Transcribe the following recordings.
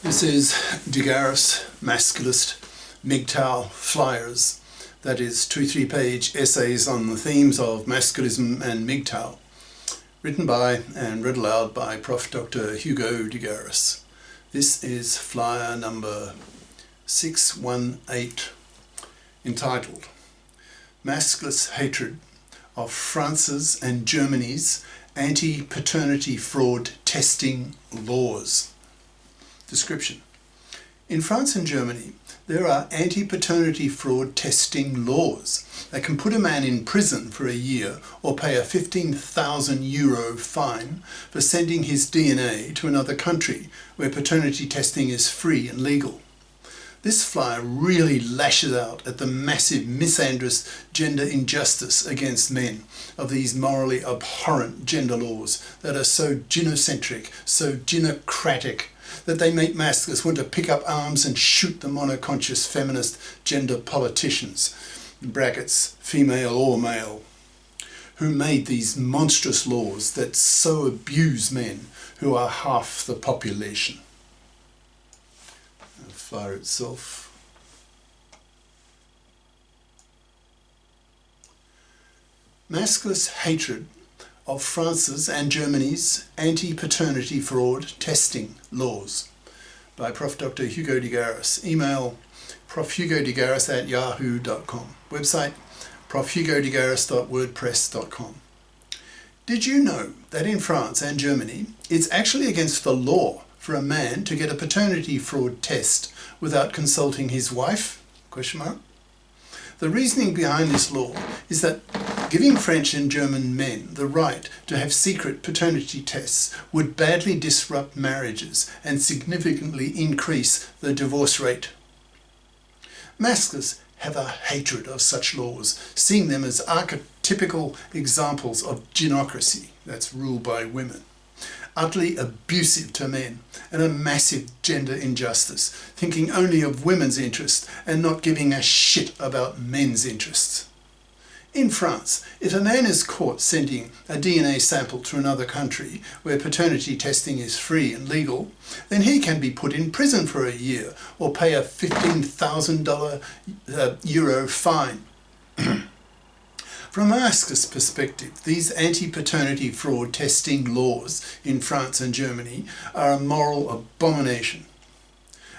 This is Garis, Masculist, MGTOW flyers, that is 2-3 page essays on the themes of masculism and MGTOW, written by and read aloud by Prof. Dr. Hugo de Garis. This is flyer number 618, entitled Masculist Hatred of France's and Germany's Anti-Paternity Fraud Testing Laws. Description. In France and Germany, there are anti-paternity fraud testing laws that can put a man in prison for a year or pay a €15,000 fine for sending his DNA to another country where paternity testing is free and legal. This flyer really lashes out at the massive misandrist gender injustice against men of these morally abhorrent gender laws that are so gynocentric, so gynocratic, that they make masculists want to pick up arms and shoot the monoconscious feminist gender politicians, in brackets, female or male, who made these monstrous laws that so abuse men who are half the population. The flyer itself. Masculist hatred of France's and Germany's anti-paternity fraud testing laws, by Prof. Dr. Hugo de Garis. Email profhugodegaris@yahoo.com. Website profhugodegaris.wordpress.com. Did you know that in France and Germany it's actually against the law for a man to get a paternity fraud test without consulting his wife? ? The reasoning behind this law is that giving French and German men the right to have secret paternity tests would badly disrupt marriages and significantly increase the divorce rate. Masculists have a hatred of such laws, seeing them as archetypical examples of gynocracy, that's rule by women, utterly abusive to men, and a massive gender injustice, thinking only of women's interests and not giving a shit about men's interests. In France, if a man is caught sending a DNA sample to another country where paternity testing is free and legal, then he can be put in prison for a year or pay a €15,000 fine. From a Masculist perspective, these anti-paternity fraud testing laws in France and Germany are a moral abomination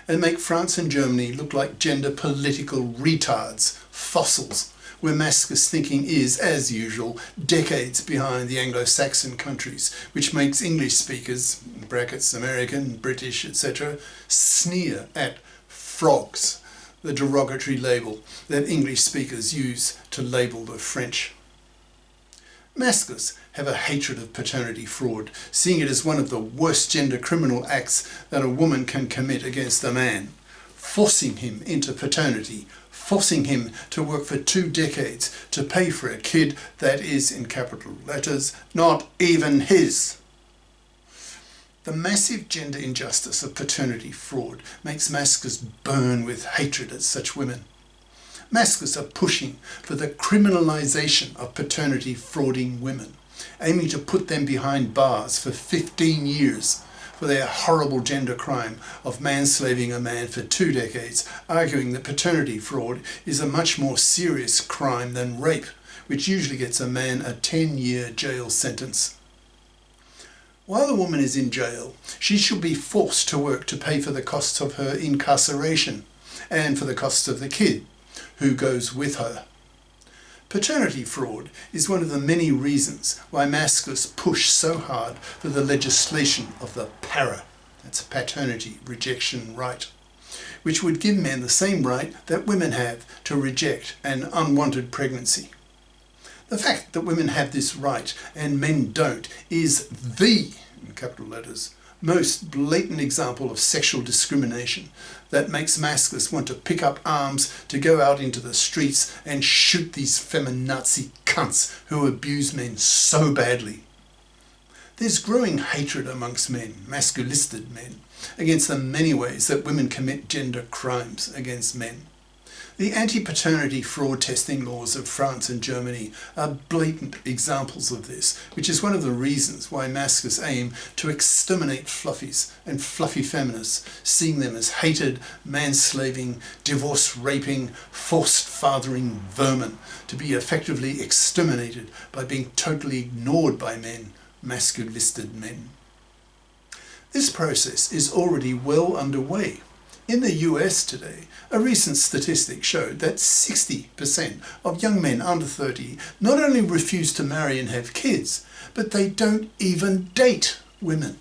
and make France and Germany look like gender political retards, fossils, where Masculist thinking is, as usual, decades behind the Anglo-Saxon countries, which makes English speakers, in brackets American, British, etc., sneer at frogs, the derogatory label that English speakers use to label the French. Masculists have a hatred of paternity fraud, seeing it as one of the worst gender criminal acts that a woman can commit against a man, forcing him into paternity, forcing him to work for 2 decades to pay for a kid that is, in capital letters, not even his. The massive gender injustice of paternity fraud makes masculists burn with hatred at such women. Masculists are pushing for the criminalisation of paternity frauding women, aiming to put them behind bars for 15 years for their horrible gender crime of manslaving a man for 2 decades, arguing that paternity fraud is a much more serious crime than rape, which usually gets a man a 10-year jail sentence. While the woman is in jail, she should be forced to work to pay for the costs of her incarceration and for the costs of the kid who goes with her. Paternity fraud is one of the many reasons why masculists push so hard for the legislation of the that's paternity rejection right, which would give men the same right that women have to reject an unwanted pregnancy. The fact that women have this right and men don't is the, in capital letters, most blatant example of sexual discrimination that makes masculists want to pick up arms to go out into the streets and shoot these feminazi cunts who abuse men so badly. There's growing hatred amongst men, masculisted men, against the many ways that women commit gender crimes against men. The anti-paternity fraud testing laws of France and Germany are blatant examples of this, which is one of the reasons why masculists aim to exterminate fluffies and fluffy feminists, seeing them as hated, man-slaving, divorce-raping, forced-fathering vermin, to be effectively exterminated by being totally ignored by men, masculisted men. This process is already well underway. In the US today, a recent statistic showed that 60% of young men under 30 not only refuse to marry and have kids, but they don't even date women.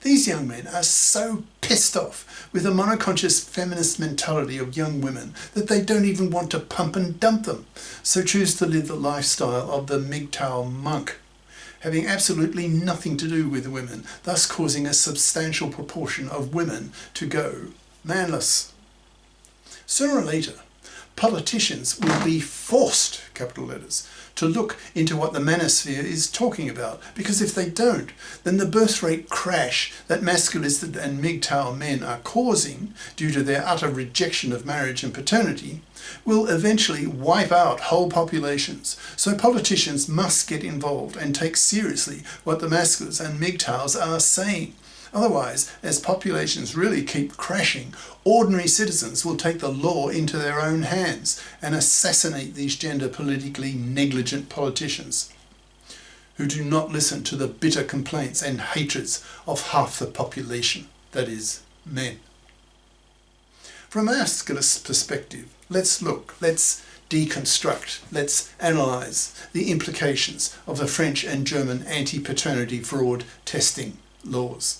These young men are so pissed off with the monoconscious feminist mentality of young women that they don't even want to pump and dump them, so choose to live the lifestyle of the MGTOW monk, having absolutely nothing to do with women, thus causing a substantial proportion of women to go manless. Sooner or later, politicians will be forced, capital letters, to look into what the manosphere is talking about, because if they don't, then the birth rate crash that masculistic and MGTOW men are causing due to their utter rejection of marriage and paternity will eventually wipe out whole populations. So politicians must get involved and take seriously what the masculists and MGTOWs are saying. Otherwise, as populations really keep crashing, ordinary citizens will take the law into their own hands and assassinate these gender politically negligent politicians who do not listen to the bitter complaints and hatreds of half the population, that is, men. From a masculist perspective, let's deconstruct, let's analyse the implications of the French and German anti-paternity fraud testing laws.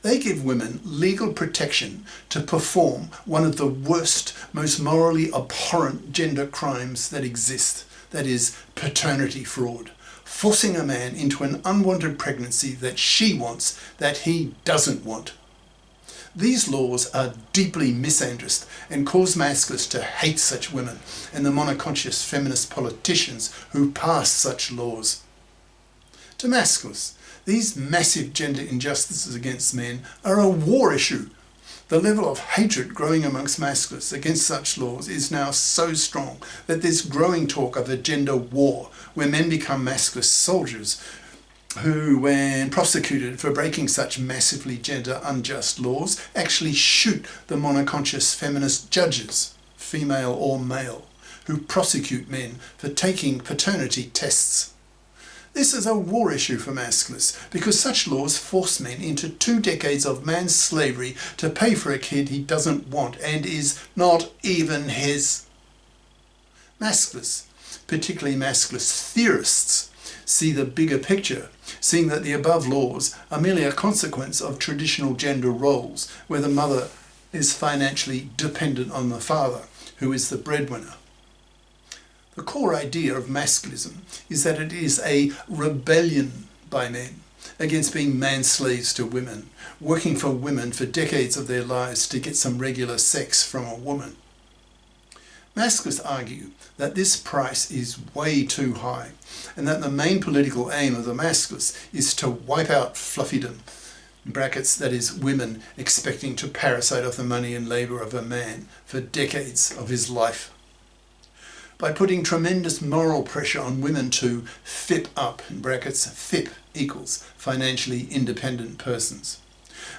They give women legal protection to perform one of the worst, most morally abhorrent gender crimes that exist, that is, paternity fraud, forcing a man into an unwanted pregnancy that she wants, that he doesn't want. These laws are deeply misandrist and cause masculists to hate such women and the monoconscious feminist politicians who pass such laws. To masculists, these massive gender injustices against men are a war issue. The level of hatred growing amongst masculists against such laws is now so strong that there's growing talk of a gender war where men become masculist soldiers who, when prosecuted for breaking such massively gender unjust laws, actually shoot the monoconscious feminist judges, female or male, who prosecute men for taking paternity tests. This is a war issue for masculists because such laws force men into 2 decades of man's slavery to pay for a kid he doesn't want and is not even his. Masculists, particularly masculist theorists, see the bigger picture, seeing that the above laws are merely a consequence of traditional gender roles where the mother is financially dependent on the father, who is the breadwinner. The core idea of masculism is that it is a rebellion by men against being man-slaves to women, working for women for decades of their lives to get some regular sex from a woman. Masculists argue that this price is way too high and that the main political aim of the masculists is to wipe out fluffydom, in brackets, that is, women expecting to parasite off the money and labour of a man for decades of his life. By putting tremendous moral pressure on women to FIP up, in brackets, FIP equals financially independent persons.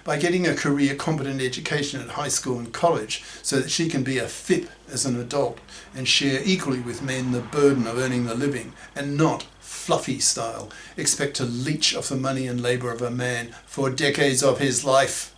By getting a career competent education at high school and college so that she can be a FIP as an adult and share equally with men the burden of earning the living and not fluffy style expect to leech off the money and labour of a man for decades of his life.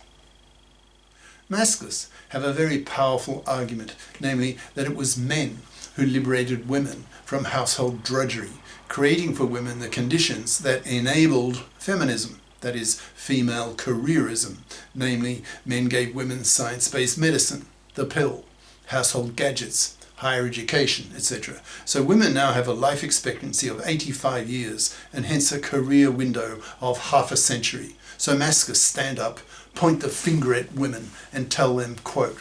Masculists have a very powerful argument, namely that it was men who liberated women from household drudgery, creating for women the conditions that enabled feminism, that is, female careerism, namely men gave women science-based medicine, the pill, household gadgets, higher education, etc. So women now have a life expectancy of 85 years and hence a career window of half a century. So masculists stand up, point the finger at women and tell them, quote,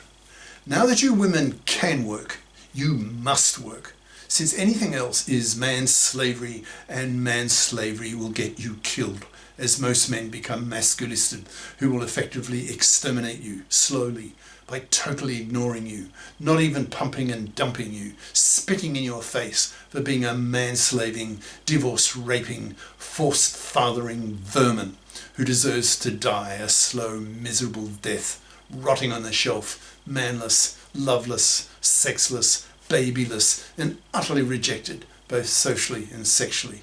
"Now that you women can work, you must work. since anything else is man's slavery, and man's slavery will get you killed, as most men become masculisted, who will effectively exterminate you slowly by totally ignoring you, not even pumping and dumping you, spitting in your face for being a manslaving, divorce-raping, forced-fathering vermin who deserves to die a slow, miserable death, rotting on the shelf, manless, loveless, sexless, babyless, and utterly rejected, both socially and sexually.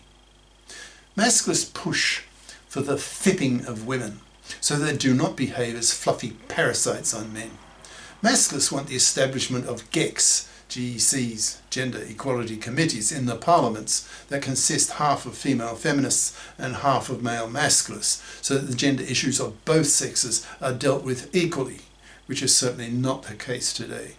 Masculists push for the fipping of women, so they do not behave as fluffy parasites on men. Masculists want the establishment of GECs, GECs, Gender Equality Committees, in the parliaments that consist half of female feminists and half of male masculists, so that the gender issues of both sexes are dealt with equally, which is certainly not the case today.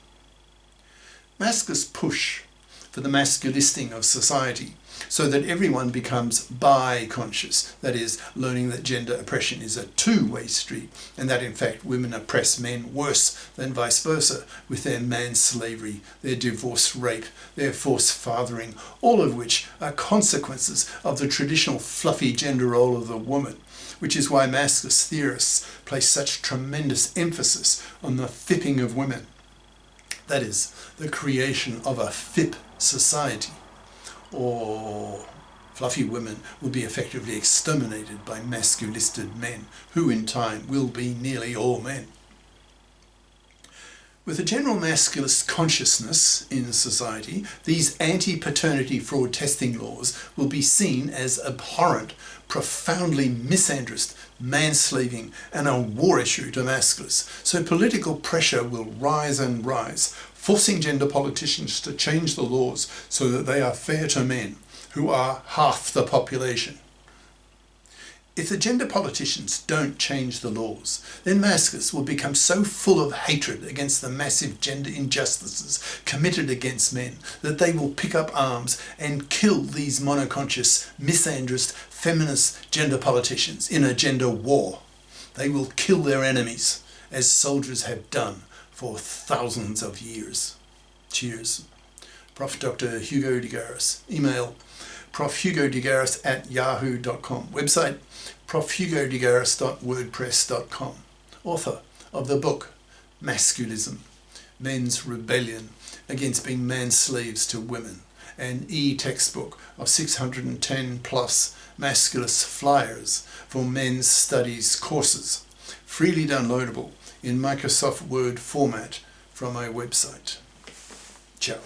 Masculists push for the masculisting of society, so that everyone becomes bi-conscious, that is, learning that gender oppression is a two-way street, and that in fact women oppress men worse than vice versa, with their man-slavery, their divorce rape, their forced fathering, all of which are consequences of the traditional fluffy gender role of the woman, which is why masculist theorists place such tremendous emphasis on the fipping of women, that is, the creation of a FIP society, or fluffy women will be effectively exterminated by masculisted men, who in time will be nearly all men. With a general masculist consciousness in society, these anti-paternity fraud testing laws will be seen as abhorrent, profoundly misandrist, manslaving, and a war issue to masculists. So political pressure will rise and rise, forcing gender politicians to change the laws so that they are fair to men, who are half the population. If the gender politicians don't change the laws, then masculists will become so full of hatred against the massive gender injustices committed against men that they will pick up arms and kill these monoconscious, misandrist, feminist gender politicians in a gender war. They will kill their enemies, as soldiers have done for thousands of years. Cheers. Prof. Dr. Hugo de Garis. Email profhugodegaris@yahoo.com. Website profhugodegaris.wordpress.com. Author of the book Masculism, Men's Rebellion Against Being Man-Slaves to Women, an e-textbook of 610 plus masculist flyers for men's studies courses, freely downloadable in Microsoft Word format from my website. Ciao.